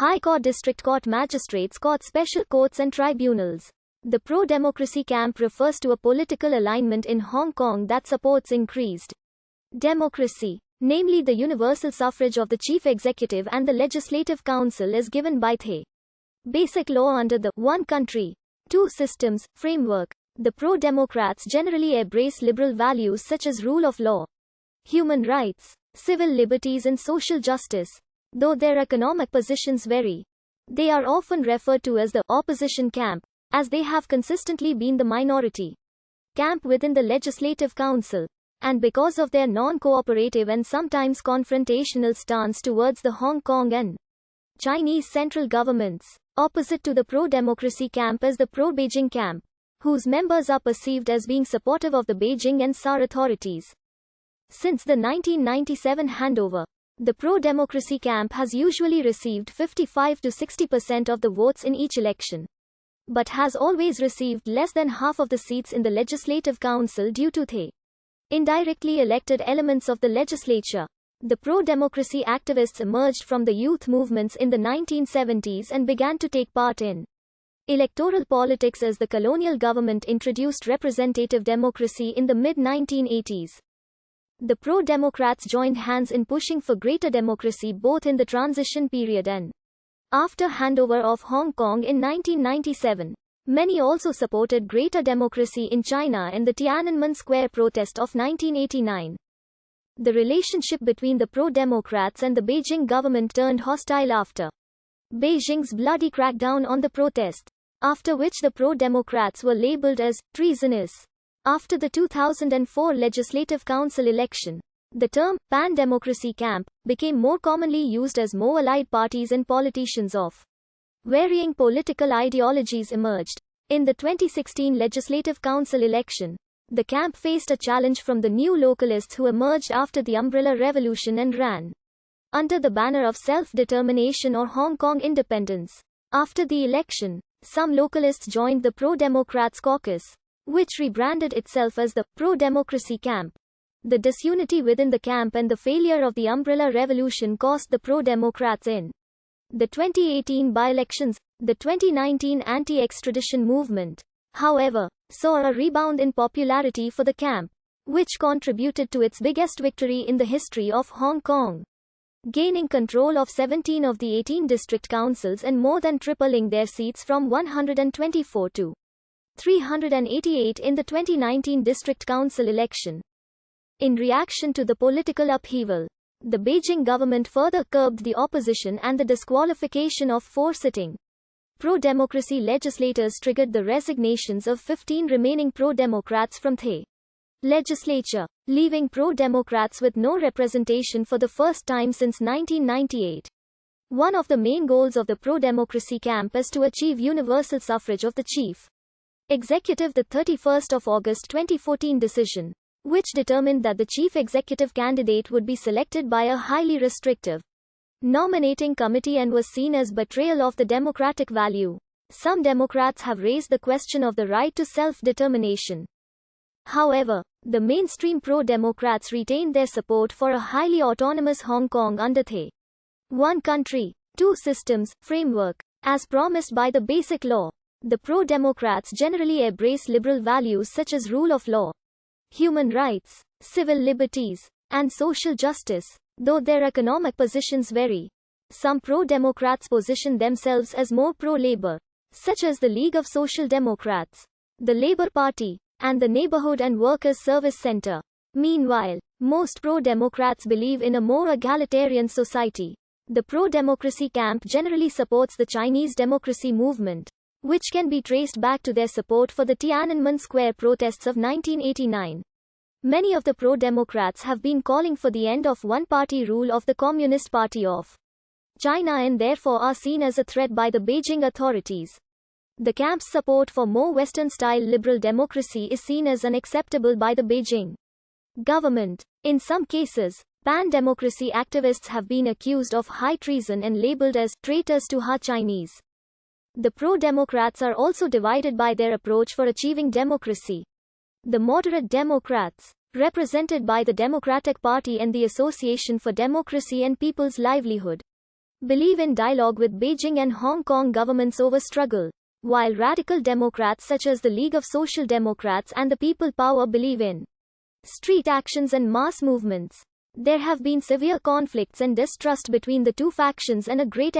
High Court, District Court, Magistrates Court, Special Courts and Tribunals. The pro-democracy camp refers to a political alignment in Hong Kong that supports increased democracy, namely the universal suffrage of the chief executive and the legislative council is given by the basic law under the one country, two systems framework. The pro-democrats generally embrace liberal values such as rule of law, human rights, civil liberties and social justice. Though their economic positions vary, they are often referred to as the opposition camp, as they have consistently been the minority camp within the Legislative Council, and because of their non-cooperative and sometimes confrontational stance towards the Hong Kong and Chinese central governments. Opposite to the pro-democracy camp is the pro-Beijing camp, whose members are perceived as being supportive of the Beijing and SAR authorities. Since the 1997 handover, the pro-democracy camp has usually received 55 to 60% of the votes in each election, but has always received less than half of the seats in the Legislative Council due to the indirectly elected elements of the legislature. The pro-democracy activists emerged from the youth movements in the 1970s and began to take part in electoral politics as the colonial government introduced representative democracy in the mid-1980s. The pro-democrats joined hands in pushing for greater democracy both in the transition period and after handover of Hong Kong in 1997. Many also supported greater democracy in China and the Tiananmen Square protest of 1989. The relationship between the pro-democrats and the Beijing government turned hostile after Beijing's bloody crackdown on the protest, after which the pro-democrats were labeled as treasonous. After the 2004 Legislative Council election, the term pan-democracy camp became more commonly used as more allied parties and politicians of varying political ideologies emerged. In the 2016 Legislative Council election, the camp faced a challenge from the new localists who emerged after the Umbrella Revolution and ran under the banner of self-determination or Hong Kong independence. After the election, some localists joined the pro-democrats caucus, which rebranded itself as the pro-democracy camp. The disunity within the camp and the failure of the Umbrella Revolution cost the pro-democrats in the 2018 by-elections. The 2019 anti-extradition movement, however, saw a rebound in popularity for the camp, which contributed to its biggest victory in the history of Hong Kong, gaining control of 17 of the 18 district councils and more than tripling their seats from 124 to 388 in the 2019 district council election. In reaction to the political upheaval, the Beijing government further curbed the opposition, and the disqualification of 4 sitting pro-democracy legislators triggered the resignations of 15 remaining pro-democrats from the legislature, leaving pro-democrats with no representation for the first time since 1998. One of the main goals of the pro-democracy camp is to achieve universal suffrage of the chief executive. The 31st of August 2014 decision, which determined that the chief executive candidate would be selected by a highly restrictive nominating committee and was seen as betrayal of the democratic value. Some Democrats have raised the question of the right to self-determination. However, the mainstream pro-democrats retained their support for a highly autonomous Hong Kong under the one country, two systems framework, as promised by the Basic Law. The pro-democrats generally embrace liberal values such as rule of law, human rights, civil liberties, and social justice. Though their economic positions vary, some pro-democrats position themselves as more pro-labor, such as the League of Social Democrats, the Labour Party, and the Neighbourhood and Workers' Service Centre. Meanwhile, most pro-democrats believe in a more egalitarian society. The pro-democracy camp generally supports the Chinese democracy movement, which can be traced back to their support for the Tiananmen Square protests of 1989. Many of the pro-democrats have been calling for the end of one-party rule of the Communist Party of China and therefore are seen as a threat by the Beijing authorities. The camp's support for more Western-style liberal democracy is seen as unacceptable by the Beijing government. In some cases, pan-democracy activists have been accused of high treason and labeled as traitors to Ha Chinese. The pro-democrats are also divided by their approach for achieving democracy. The moderate Democrats, represented by the Democratic Party and the Association for Democracy and People's Livelihood, believe in dialogue with Beijing and Hong Kong governments over struggle, while radical Democrats such as the League of Social Democrats and the People Power believe in street actions and mass movements. There have been severe conflicts and distrust between the two factions and a great